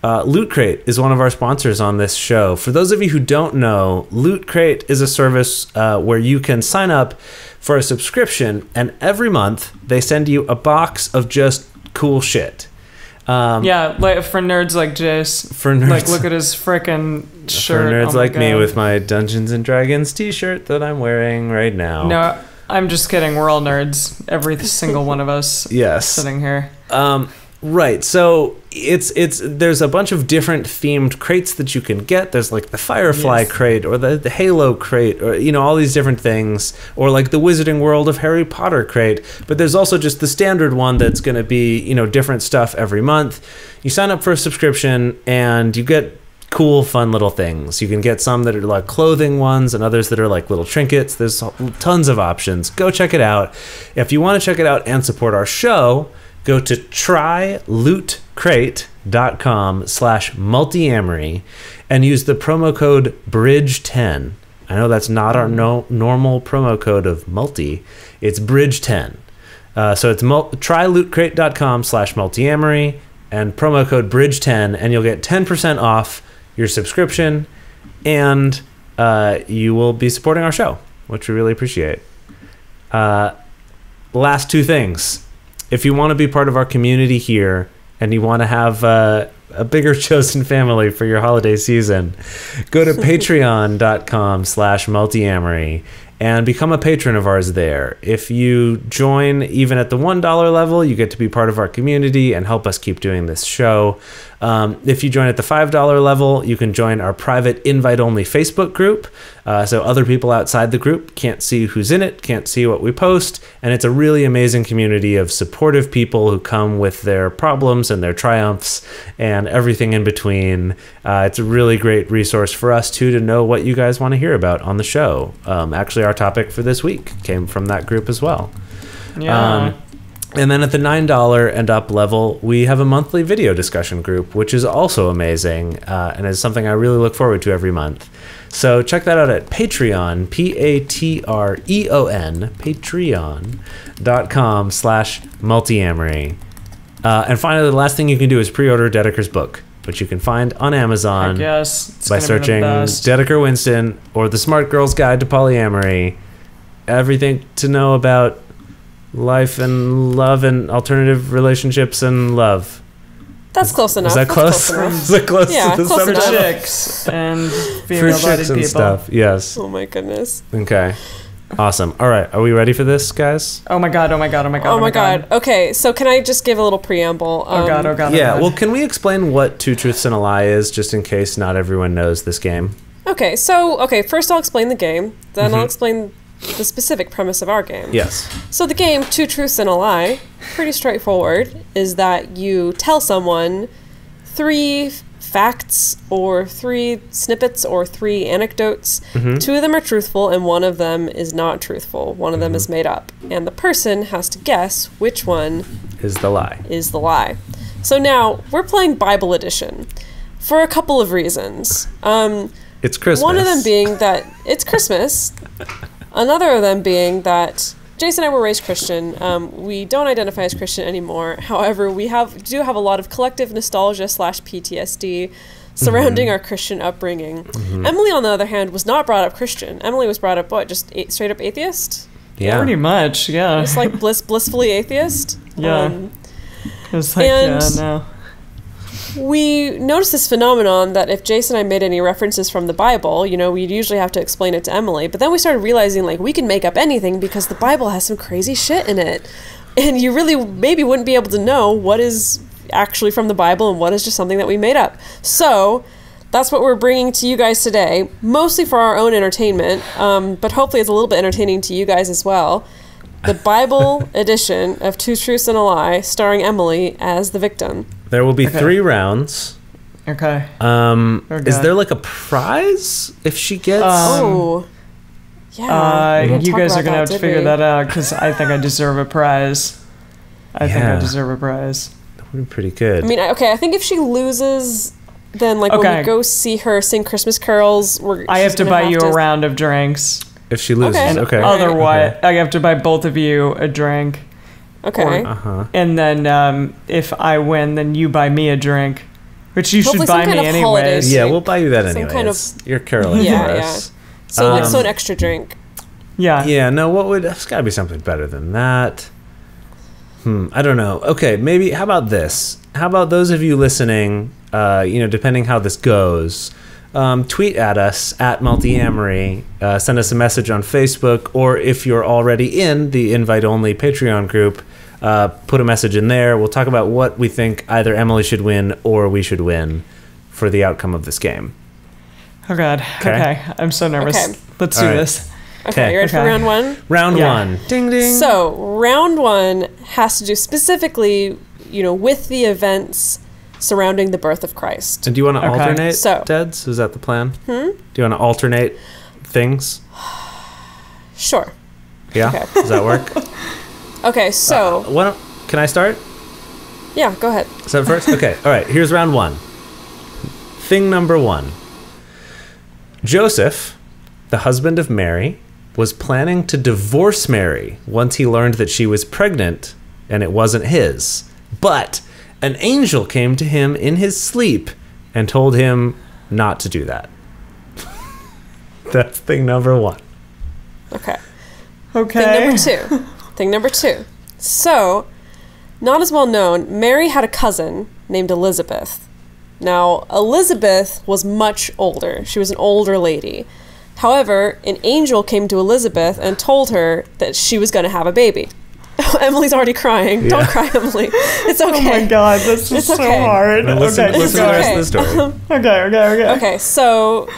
C: Loot Crate is one of our sponsors on this show. For those of you who don't know, Loot Crate is a service where you can sign up for a subscription, and every month they send you a box of just cool shit.
A: Yeah, like for nerds like Jase.
C: For nerds,
A: Like, look at his frickin' shirt.
C: for nerds
A: Oh my
C: like me
A: God.
C: with my Dungeons and Dragons t-shirt that I'm wearing right now.
A: No, I'm just kidding. We're all nerds. Every single one of us
C: Yes.
A: sitting here.
C: Right. So there's a bunch of different themed crates that you can get. There's like the Firefly
A: Yes.
C: crate or the Halo crate, or all these different things, or like the Wizarding World of Harry Potter crate. But there's also just the standard one that's going to be, different stuff every month. You sign up for a subscription and you get cool, fun little things. You can get some that are like clothing ones and others that are like little trinkets. There's tons of options. Go check it out. If you want to check it out and support our show, go to trylootcrate.com/multiamory and use the promo code BRIDGE10. I know that's not our normal promo code of multi. It's BRIDGE10. So it's trylootcrate.com/multiamory and promo code BRIDGE10, and you'll get 10% off your subscription, and you will be supporting our show, which we really appreciate. Last 2 things. If you want to be part of our community here and you want to have a bigger chosen family for your holiday season, go to patreon.com/multiamory and become a patron of ours there. If you join even at the $1 level, you get to be part of our community and help us keep doing this show. If you join at the $5 level, you can join our private invite-only Facebook group. So other people outside the group can't see who's in it, can't see what we post, and it's a really amazing community of supportive people who come with their problems and their triumphs and everything in between. It's a really great resource for us, too, to know what you guys want to hear about on the show. Actually, our topic for this week came from that group as well.
A: Yeah.
C: And then at the $9 and up level, we have a monthly video discussion group, which is also amazing and is something I really look forward to every month. So check that out at Patreon, Patreon, patreon.com/multiamory. And finally, the last thing you can do is pre-order Dedeker's book, which you can find on Amazon by searching Dedeker Winston or The Smart Girl's Guide to Polyamory. Everything to know about life and love and alternative relationships and love.
B: That's close enough.
C: Is that close? Is that close
B: Yeah,
C: to the
B: close
C: subject?
B: enough.
A: Chicks and
C: For
A: female-bodied
C: chicks and
A: people.
C: stuff, yes.
B: Oh my goodness.
C: Okay. Awesome. All right. Are we ready for this, guys?
A: Oh my god, oh my god, oh my god,
B: Oh my god. Okay, so can I just give a little preamble?
A: Oh god, oh god, oh
C: Yeah.
A: god.
C: Well, can we explain what Two Truths and a Lie is, just in case not everyone knows this game?
B: Okay, so, first I'll explain the game, then I'll explain the specific premise of our game.
C: Yes.
B: So the game, Two Truths and a Lie, pretty straightforward, is that you tell someone 3 facts or 3 snippets or 3 anecdotes. 2 of them are truthful and 1 of them is not truthful. 1 of them is made up. And the person has to guess which one
C: Is the lie.
B: is the lie. So now, we're playing Bible Edition for a couple of reasons.
C: It's Christmas.
B: One of them being that it's Christmas. Another of them being that Jase and I were raised Christian. We don't identify as Christian anymore. However, we do have a lot of collective nostalgia / PTSD surrounding our Christian upbringing. Emily, on the other hand, was not brought up Christian. Emily was brought up, just straight up atheist?
C: Yeah.
A: Pretty much, yeah.
B: Just like blissfully atheist?
A: Yeah. It's like,
B: and-
A: yeah, no.
B: We noticed this phenomenon that if Jase and I made any references from the Bible, we'd usually have to explain it to Emily. But then we started realizing, we can make up anything because the Bible has some crazy shit in it. And you really maybe wouldn't be able to know what is actually from the Bible and what is just something that we made up. So that's what we're bringing to you guys today, mostly for our own entertainment, but hopefully it's a little bit entertaining to you guys as well. The Bible edition of Two Truths and a Lie, starring Emily as the victim.
C: There will be 3 rounds.
A: Okay.
C: Is there a prize if she gets?
B: Yeah. we're gonna
A: You
B: talk
A: guys
B: about
A: are gonna have to
B: did
A: figure
B: we?
A: that out because I think I deserve a prize. I think I deserve a prize.
C: That would be pretty good.
B: I mean, I think if she loses, then when
A: Okay.
B: we go see her sing Christmas carols,
A: I have to buy you a round of drinks.
C: if she loses,
B: Okay.
C: okay.
A: Otherwise, I have to buy both of you a drink.
B: Okay.
A: And then if I win, then you buy me a drink, which you
B: Hopefully
A: should buy
B: some
A: me
B: kind of holiday
A: anyways.
C: Yeah,
B: drink.
C: we'll buy you that
B: Some
C: anyways.
B: kind of-
C: You're caroling
B: Yeah,
C: for
B: yeah.
C: us.
B: So an extra drink.
A: Yeah.
C: Yeah, no, there's got to be something better than that. I don't know. Okay, maybe, how about this? How about those of you listening, depending how this goes, tweet at us at Multiamory, send us a message on Facebook, or if you're already in the invite-only Patreon group, put a message in there. We'll talk about what we think either Emily should win or we should win for the outcome of this game.
A: Oh God. Okay. I'm so nervous.
B: Okay.
A: Let's
C: All
A: do
C: right.
A: this.
B: Okay, you ready for
A: Okay.
B: round 1?
C: Round
A: Yeah.
C: 1. Ding, ding.
B: So, round 1 has to do specifically, with the events surrounding the birth of Christ.
C: And do you want to
A: Okay.
C: alternate,
B: So-
C: Deds? Is that the plan? Do you want to alternate things?
B: Sure.
C: Yeah?
B: Okay.
C: Does that work?
B: Okay, so,
C: Can I start?
B: yeah, go ahead.
C: Is that first? Okay. All right. Here's round 1. Thing number 1. Joseph, the husband of Mary, was planning to divorce Mary once he learned that she was pregnant and it wasn't his. But an angel came to him in his sleep and told him not to do that. That's thing number 1.
B: Okay.
A: Okay.
B: Thing number 2. So, not as well known, Mary had a cousin named Elizabeth. Now, Elizabeth was much older. She was an older lady. However, an angel came to Elizabeth and told her that she was going to have a baby. Emily's already crying. Don't cry, Emily. It's okay.
A: Oh my god, this is so hard.
C: Now listen to the rest of the story.
A: Okay.
B: So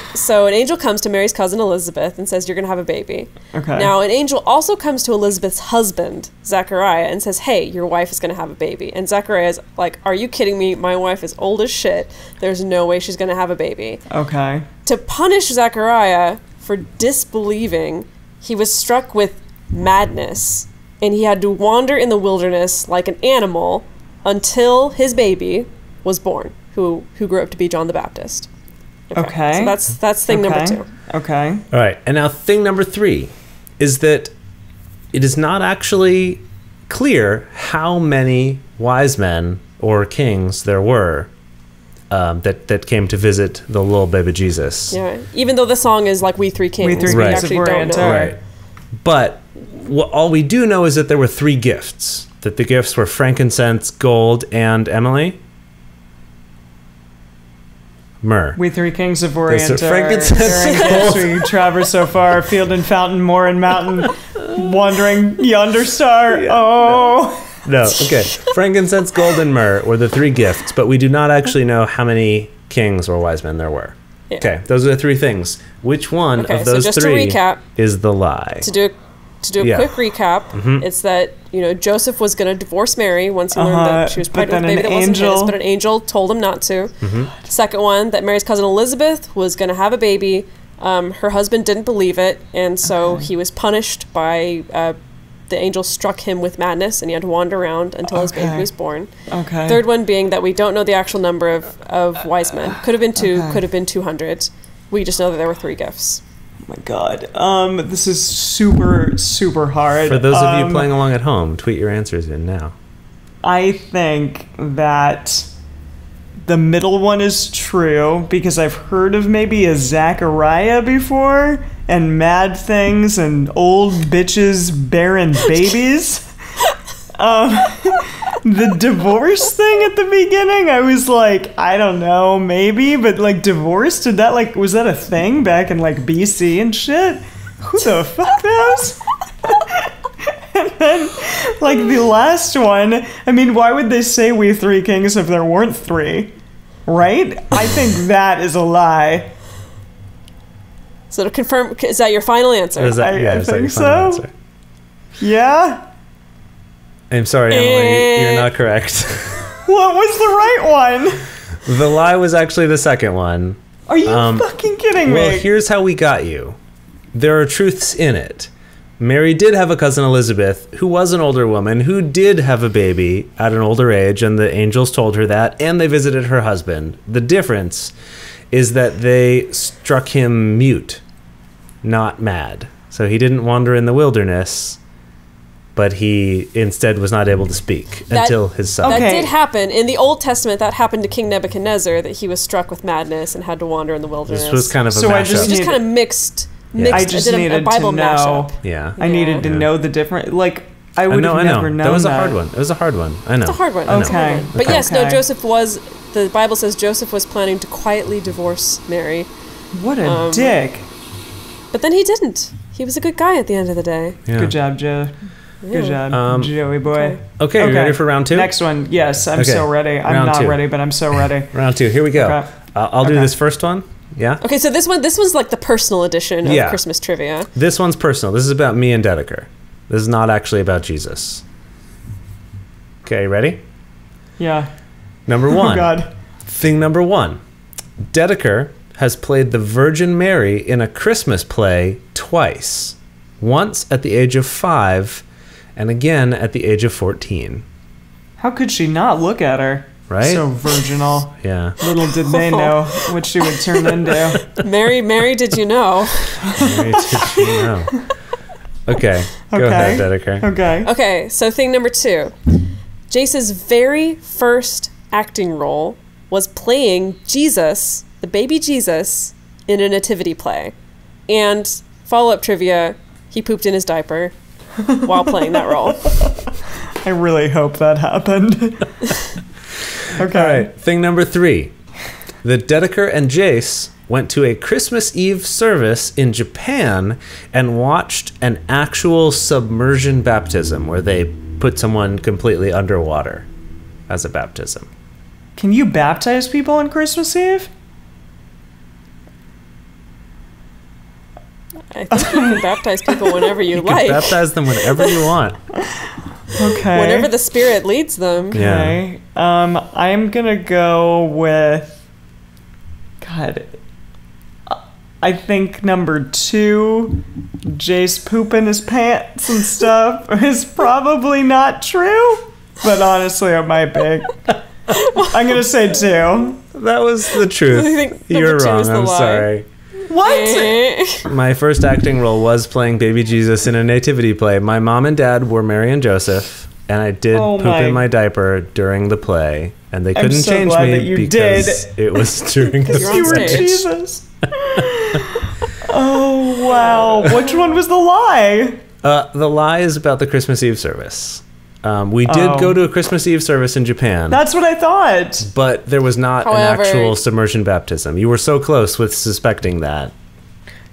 B: an angel comes to Mary's cousin Elizabeth and says, you're going to have a baby.
A: Okay.
B: Now, an angel also comes to Elizabeth's husband, Zechariah, and says, hey, your wife is going to have a baby. And Zechariah's like, are you kidding me? My wife is old as shit. There's no way she's going to have a baby.
A: Okay.
B: To punish Zechariah for disbelieving, he was struck with madness, and he had to wander in the wilderness like an animal until his baby was born, who grew up to be John the Baptist.
A: Okay.
B: So that's thing number 2.
A: Okay.
C: All right, and now thing number 3 is that it is not actually clear how many wise men or kings there were that came to visit the little baby Jesus.
B: Yeah, even though the song is like "We Three Kings,"
A: We Three
B: we
A: Kings
B: actually
A: of
B: don't
A: Orient.
B: know.
C: Right. But all we do know is that there were 3 gifts. That the gifts were frankincense, gold, and Emily? Myrrh.
A: We 3 kings of Orient
C: There's a frankincense,
A: are we traverse so far, field and fountain, moor and mountain, wandering yonder star.
C: Yeah,
A: oh.
C: No, okay. Frankincense, gold, and myrrh were the 3 gifts, but we do not actually know how many kings or wise men there were.
B: Yeah.
C: Okay, those are the 3 things. Which one
B: Okay,
C: of
B: so
C: those
B: just to
C: 3
B: recap-
C: is the lie?
B: To do a
C: Yeah.
B: quick recap, it's that Joseph was going to divorce Mary once he learned that she was
A: but
B: pregnant with a
A: then
B: baby that
A: an
B: wasn't his,
A: angel-
B: but an angel told him not to. Second one, that Mary's cousin Elizabeth was going to have a baby. Her husband didn't believe it, and so he was punished by the angel struck him with madness, and he had to wander around until his baby
A: Okay.
B: was born.
A: Okay.
B: Third one being that we don't know the actual number of wise men. Could have been 2, could have been 200. We just know that there were 3 gifts.
A: Oh my god. This is super, super hard.
C: For those of you playing along at home, tweet your answers in now.
A: I think that the middle one is true because I've heard of maybe a Zachariah before and mad things and old bitches bearing babies. The divorce thing at the beginning, I was like, I don't know, maybe, but like divorce, was that a thing back in like BC and shit? Who the fuck knows? And then, like the last one, I mean, why would they say we 3 kings if there weren't 3? Right? I think that is a lie.
B: So to confirm, is that your final answer?
C: Is that,
A: I
C: is that your
A: think
C: final
A: so.
C: answer?
A: Yeah?
C: I'm sorry, Emily, you're not correct.
A: What was the right one?
C: The lie was actually the second one.
A: Are you fucking kidding me?
C: Well, here's how we got you. There are truths in it. Mary did have a cousin Elizabeth, who was an older woman, who did have a baby at an older age, and the angels told her that, and they visited her husband. The difference is that they struck him mute, not mad. So he didn't wander in the wilderness, but he instead was not able to speak until his son.
B: That
A: Okay.
B: did happen. In the Old Testament, that happened to King Nebuchadnezzar, that he was struck with madness and had to wander in the wilderness.
C: This was kind of a
A: So I
C: mashup.
A: just
B: just
A: need-
B: kind of mixed.
A: I just
B: did
A: needed
B: a Bible
A: to know.
B: mashup.
C: Yeah.
A: I needed to
C: Yeah.
A: know the difference. Like, I
C: I
A: would
C: know,
A: have never known
C: That was a
A: that.
C: hard one. It was a hard one. I know.
B: It's a hard one.
C: I know.
B: It's a hard
A: Okay.
B: one. But yes, no,
A: Okay.
B: Joseph was, the Bible says Joseph was planning to quietly divorce Mary.
A: What a dick.
B: But then he didn't. He was a good guy at the end of the day.
C: Yeah.
A: Good job, Joe. Good job, Joey boy.
C: Okay, you ready for round 2?
A: Next one. Yes, I'm
C: Okay.
A: so ready. I'm
C: Round
A: not
C: 2.
A: ready, but I'm so ready.
C: Round 2. Here we go.
A: Okay.
C: I'll do
A: Okay.
C: this first one. Yeah.
B: Okay, so this one's like the personal edition of
C: Yeah.
B: Christmas trivia.
C: This one's personal. This is about me and Dedeker. This is not actually about Jesus. Okay, ready?
A: Yeah.
C: Number 1.
A: Oh, God.
C: Thing number 1. Dedeker has played the Virgin Mary in a Christmas play twice. Once at the age of 5 and again at the age of 14.
A: How could she not look at her?
C: Right?
A: So virginal.
C: Yeah.
A: Little did they know what she would turn into.
B: Mary, did you know?
C: Mary, did you know? Okay. Go ahead, Dedeker.
A: Okay.
B: Okay, so thing number 2. Jase's very first acting role was playing Jesus, the baby Jesus, in a nativity play. And follow-up trivia, he pooped in his diaper while playing that role.
A: I really hope that happened. Okay.
C: All right. Thing number 3. The Dedeker and Jase went to a Christmas Eve service in Japan and watched an actual submersion baptism where they put someone completely underwater as a baptism.
A: Can you baptize people on Christmas Eve?
B: I think you can baptize people whenever you,
C: You
B: like.
C: can baptize them whenever you want.
A: Okay.
B: Whenever the Spirit leads them.
A: Okay. I'm gonna go with. God. I think number 2, Jase pooping his pants and stuff, is probably not true. But honestly, it might be. I'm gonna say 2.
C: That was the truth.
B: I think
C: You're
B: number 2
C: wrong.
B: is the
C: I'm
B: lie.
C: sorry.
A: What?
C: My first acting role was playing baby Jesus in a nativity play. My mom and dad were Mary and Joseph, and I did
A: Oh
C: poop
A: my-
C: in my diaper during the play, and they
A: I'm
C: couldn't
A: so
C: change
A: glad
C: me
A: that you
C: because it was during the
B: you're on
A: You were
B: stage.
A: Jesus. Oh, wow. Which one was the lie?
C: The lie is about the Christmas Eve service. We did
A: Oh.
C: go to a Christmas Eve service in Japan,
A: That's what I thought.
C: but there was not
B: However-
C: an actual submersion baptism. You were so close with suspecting that.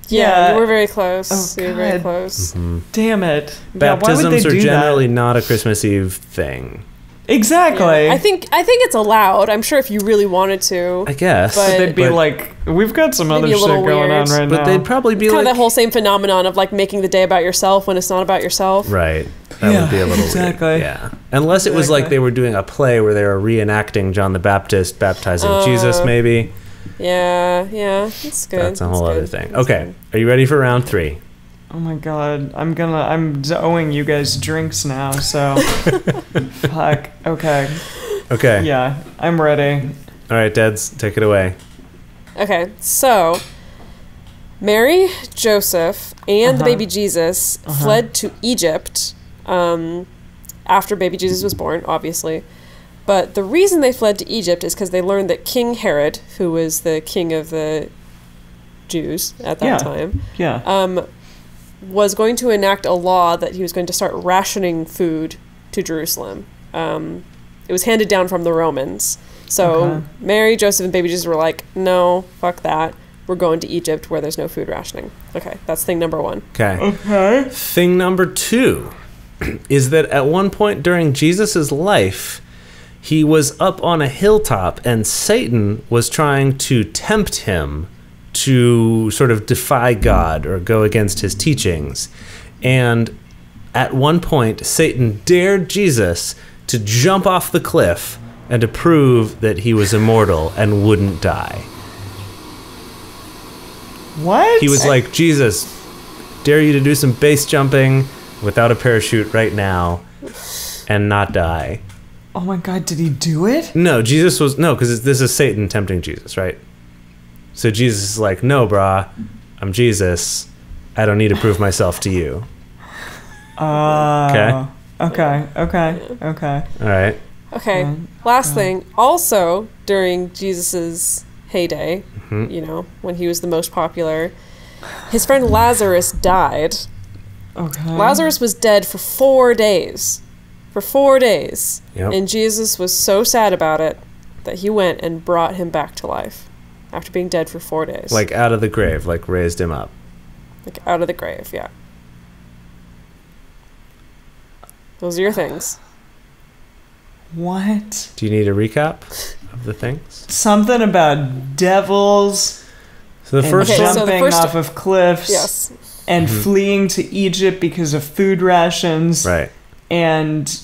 B: Yeah,
A: Yeah.
B: you were very close.
A: Oh,
B: you were very
A: God.
B: close.
A: Damn it. Yeah, why would
C: Baptisms
A: they
C: are
A: do
C: generally
A: that?
C: not a Christmas Eve thing.
A: Exactly.
B: I think it's allowed. I'm sure if you really wanted to.
C: I guess.
B: But-
A: they'd be
C: but-
A: like, we've got some other
B: Maybe a
A: shit
B: little
A: going on
B: weird.
A: right now.
C: But they'd probably be
B: Kind of
C: like...
B: that whole same phenomenon of like making the day about yourself when it's not about yourself.
C: Right. That
A: Yeah,
C: would be a little
A: exactly.
C: weird. Yeah. Unless it was like
A: Exactly.
C: they were doing a play where they were reenacting John the Baptist baptizing Jesus, maybe.
B: Yeah, that's good.
C: That's a whole other
B: good.
C: thing.
B: That's
C: Okay.
B: good.
C: Are you ready for round 3?
A: Oh my god, I'm owing you guys drinks now, so. Fuck. Okay.
C: Okay.
A: Yeah, I'm ready.
C: All right, Dads, take it away.
B: Okay, so Mary, Joseph, and the
A: Uh-huh.
B: baby Jesus fled to Egypt after baby Jesus was born, obviously. But the reason they fled to Egypt is because they learned that King Herod, who was the king of the Jews at that
A: Yeah.
B: time,
A: Yeah.
B: was going to enact a law that he was going to start rationing food to Jerusalem. It was handed down from the Romans. So
A: Okay.
B: Mary, Joseph, and baby Jesus were like, no, fuck that. We're going to Egypt where there's no food rationing. Okay, that's thing number 1.
C: Okay.
A: Okay.
C: Thing number 2 is that at one point during Jesus' life, he was up on a hilltop and Satan was trying to tempt him to sort of defy God or go against his teachings. And at one point, Satan dared Jesus to jump off the cliff and to prove that he was immortal and wouldn't die.
A: What?
C: He was like, Jesus, dare you to do some base jumping without a parachute right now and not die.
A: Oh my god, did he do it?
C: No, Jesus was, no, because this is Satan tempting Jesus, right? So Jesus is like, no, brah, I'm Jesus. I don't need to prove myself to you. Okay.
A: Okay.
C: All right.
B: Okay, last thing. Also, during Jesus's heyday, you know, when he was the most popular, his friend Lazarus died.
A: Okay.
B: Lazarus was dead for 4 days. For 4 days.
C: Yep.
B: And Jesus was so sad about it that he went and brought him back to life after being dead for 4 days.
C: Like out of the grave, like raised him up.
B: Like out of the grave, yeah. Those are your things.
A: What?
C: Do you need a recap of the things?
A: Something about devils
C: So the
A: and
C: first
B: Okay,
C: one,
B: so
A: jumping
B: the first-
A: off of cliffs.
B: Yes.
A: And fleeing to Egypt because of food rations.
C: right.
A: And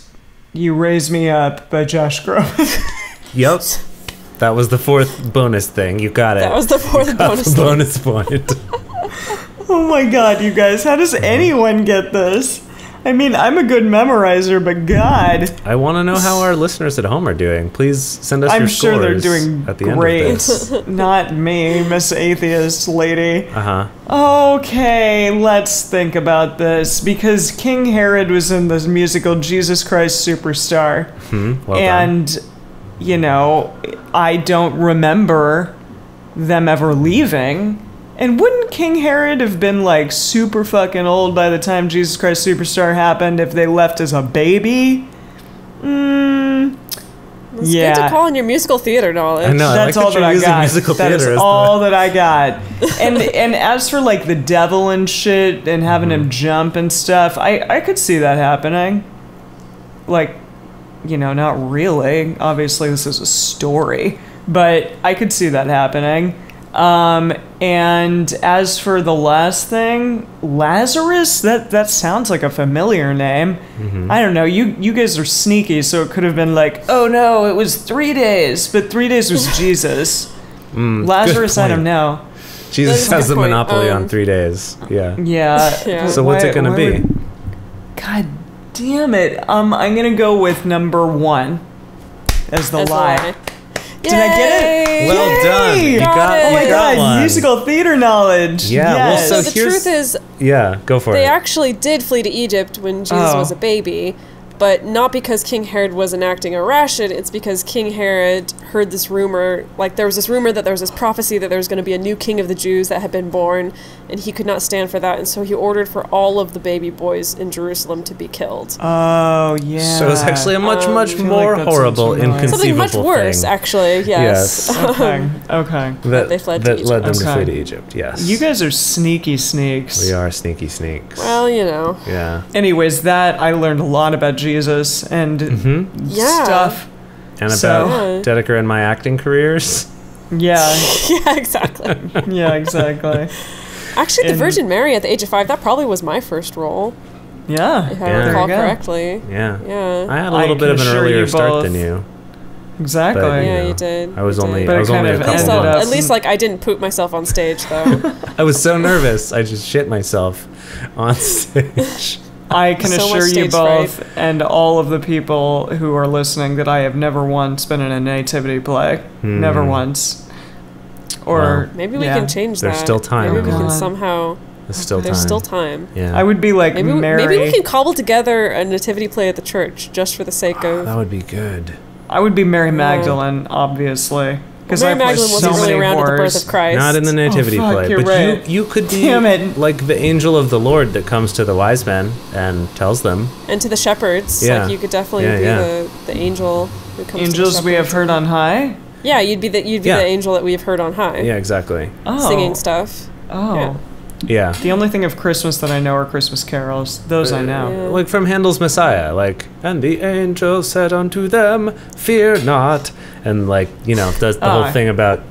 A: You Raise Me Up by Josh Groban.
C: Yep. That was the 4th bonus thing. You got it.
B: That was the 4th
C: Got
B: bonus
C: the
B: thing.
C: bonus point.
A: Oh my god, you guys, how does anyone get this? I mean, I'm a good memorizer, but god.
C: I want to know how our listeners at home are doing. Please send us
A: I'm
C: your
A: sure they're
C: scores
A: doing
C: at the end of
A: great.
C: this.
A: Not me, Miss Atheist Lady.
C: Uh-huh.
A: Okay, let's think about this. Because King Herod was in the musical Jesus Christ Superstar.
C: Well
A: and,
C: done.
A: you know, I don't remember them ever leaving. And wouldn't King Herod have been like super fucking old by the time Jesus Christ Superstar happened if they left as a baby?
B: It's good to call in your musical theater knowledge.
C: I know.
A: That's
C: I like
A: all
C: that
A: that
C: you're
A: I
C: using
A: got.
C: musical
A: That is
C: theater as
A: all that I got. And as for like the devil and shit and having him jump and stuff, I could see that happening. like, not really. Obviously, this is a story, but I could see that happening. And as for the last thing, Lazarus, that sounds like a familiar name.
C: Mm-hmm.
A: I don't know. You guys are sneaky, so it could have been like, oh no, it was 3 days, but 3 days was Jesus. Lazarus, I don't know.
C: Jesus has the
B: point.
C: monopoly on 3 days. Yeah.
A: Yeah.
C: So what's it going to be?
A: God damn it. I'm going to go with number 1 as the lie. Did I get it?
C: Well
A: Yay!
C: done. You got
A: Oh my God,
C: one.
A: musical theater knowledge.
C: Yeah,
A: Yes.
C: well,
B: So the
C: here's-
B: truth is,
C: Yeah, go for
B: they
C: it.
B: actually did flee to Egypt when Jesus
A: Oh.
B: was a baby, but not because King Herod was enacting a ration. It's because King Herod heard this rumor, like there was this rumor that there was this prophecy that there was going to be a new king of the Jews that had been born, and he could not stand for that, and so he ordered for all of the baby boys in Jerusalem to be killed.
A: Oh, yeah.
C: So it's actually a much
A: feel like
C: more
A: that
C: horrible,
A: sounds familiar.
C: inconceivable
B: Something much worse,
C: thing.
B: actually. Yes.
A: Okay.
C: That,
B: they fled to
C: that led them to
A: Okay.
C: flee to Egypt, yes.
A: You guys are sneaky sneaks.
C: We are sneaky sneaks.
B: Well,
C: Yeah.
A: Anyways, I learned a lot about Jesus and
B: Yeah.
A: stuff.
C: And
A: So-
C: about Dedeker and my acting careers.
A: Yeah.
B: yeah, exactly.
A: Yeah, exactly.
B: Actually, the
A: And-
B: Virgin Mary at the age of 5, that probably was my first role,
A: Yeah.
B: if I
C: Yeah.
B: recall
A: There you go.
B: correctly.
C: Yeah.
B: Yeah.
C: I had a
A: I
C: little bit
A: can
C: of an
A: assure
C: earlier
A: you
C: start
A: both.
C: than you.
A: Exactly.
C: But,
B: Yeah,
C: know,
B: you did.
C: I was
B: You
C: only
B: did.
A: But
C: I
A: it
C: was
A: kind
C: only a
A: of
B: At least,
C: couple
A: ended up-
C: months.
B: at least, like, I didn't poop myself on stage, though.
C: I was so nervous. I just shit myself on stage.
A: I can
B: So much
A: assure you
B: stage
A: both and all of the people who are listening that I have never once been in a nativity play. Never once. Or
C: Wow.
B: Maybe we
A: yeah.
B: can change
C: There's
B: that.
C: still time.
B: Maybe we
A: God.
B: can somehow...
C: There's still time.
B: There's still time.
C: Yeah.
A: I would be like
B: Maybe,
A: Mary.
B: maybe we can cobble together a nativity play at the church just for the sake of...
C: That would be good.
A: I would be Mary Magdalene, obviously. Because
B: Mary
A: I play
B: Magdalene wasn't
A: so
B: really
A: many
B: around at the birth
A: horrors.
B: of Christ.
C: Not in the nativity
A: fuck,
C: play,
A: you're
C: but
A: right.
C: you could be
A: Damn it.
C: like the angel of the Lord that comes to the wise men and tells them.
B: And to the shepherds,
C: Yeah.
B: like you could definitely
C: Yeah,
B: be
C: yeah.
B: the angel who comes
A: Angels
B: to the
A: we have
B: shepherds.
A: heard on high.
B: Yeah, you'd be
C: Yeah.
B: the angel that we have heard on high.
C: Yeah, exactly.
A: Oh.
B: Singing stuff.
A: Oh.
B: Yeah.
C: Yeah.
A: The only thing of Christmas that I know are Christmas carols. Those I know.
B: Yeah.
C: Like from Handel's Messiah, like, and the angel said unto them, fear not. And like, does the whole thing about,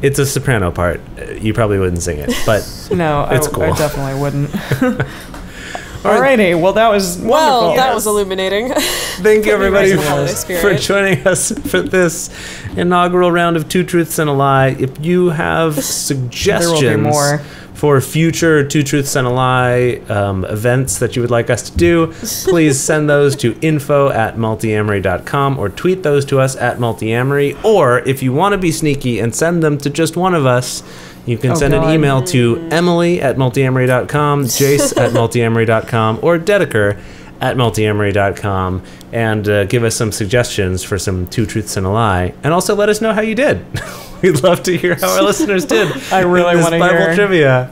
C: it's a soprano part. You probably wouldn't sing it, but
A: No,
C: It's
A: I
C: cool.
A: definitely wouldn't. Alrighty, well that was wonderful.
B: Well, that was illuminating.
C: thank you everybody
B: Rest in Holy
C: for
B: Spirit.
C: joining us for this inaugural round of Two Truths and a Lie. If you have suggestions
A: There will be more.
C: for future Two Truths and a Lie events that you would like us to do, please send those to info@multiamory.com or tweet those to us at multiamory. Or if you want to be sneaky and send them to just one of us, you can send an
A: God.
C: email to emily@multiamory.com, jace@multiamory.com, or dedeker@multiamory.com, and give us some suggestions for some Two Truths and a Lie. And also let us know how you did. We'd love to hear how our listeners did.
A: I really
C: want
A: wanna
C: Bible
A: hear.
C: trivia.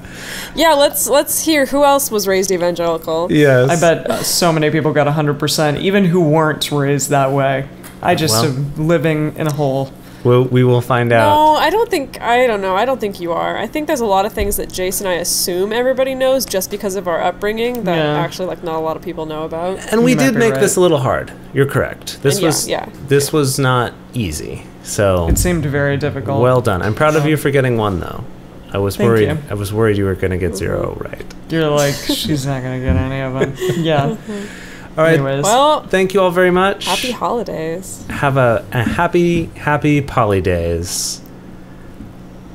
B: Yeah, let's hear who else was raised evangelical.
C: Yes.
A: I bet so many people got 100%, even who weren't raised that way. I just
C: Well.
A: am living in a hole.
C: We will find out.
B: No, I don't know. I don't think you are. I think there's a lot of things that Jase and I assume everybody knows just because of our upbringing that
A: Yeah.
B: actually like not a lot of people know about.
C: And we
A: You might
C: did
A: be
C: make
A: right.
C: this a little hard. You're correct. This
B: And yeah,
C: was
B: yeah.
C: This was not easy. So
A: It seemed very difficult.
C: well done. I'm proud of you for getting one though. I was
A: Thank
C: worried.
A: you.
C: I was worried you were going to get 0 right.
A: You're like, she's not going to get any of them. Yeah.
C: All right.
A: Anyways.
B: Well,
C: Thank you all very much.
B: happy holidays.
C: Have a happy poly days.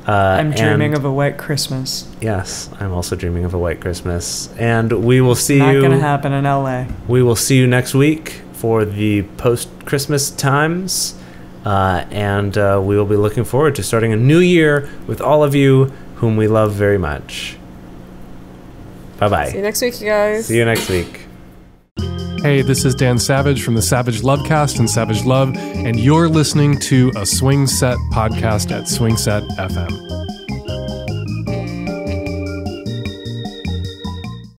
A: I'm dreaming
C: and-
A: of a white Christmas.
C: Yes, I'm also dreaming of a white Christmas. And we will see
A: Not
C: you.
A: going to happen in LA.
C: We will see you next week for the post-Christmas times. And we will be looking forward to starting a new year with all of you whom we love very much. Bye-bye.
B: See you next week, you guys.
C: See you next week.
E: Hey, this is Dan Savage from the Savage Lovecast and Savage Love, and you're listening to a Swing Set podcast at Swing Set FM.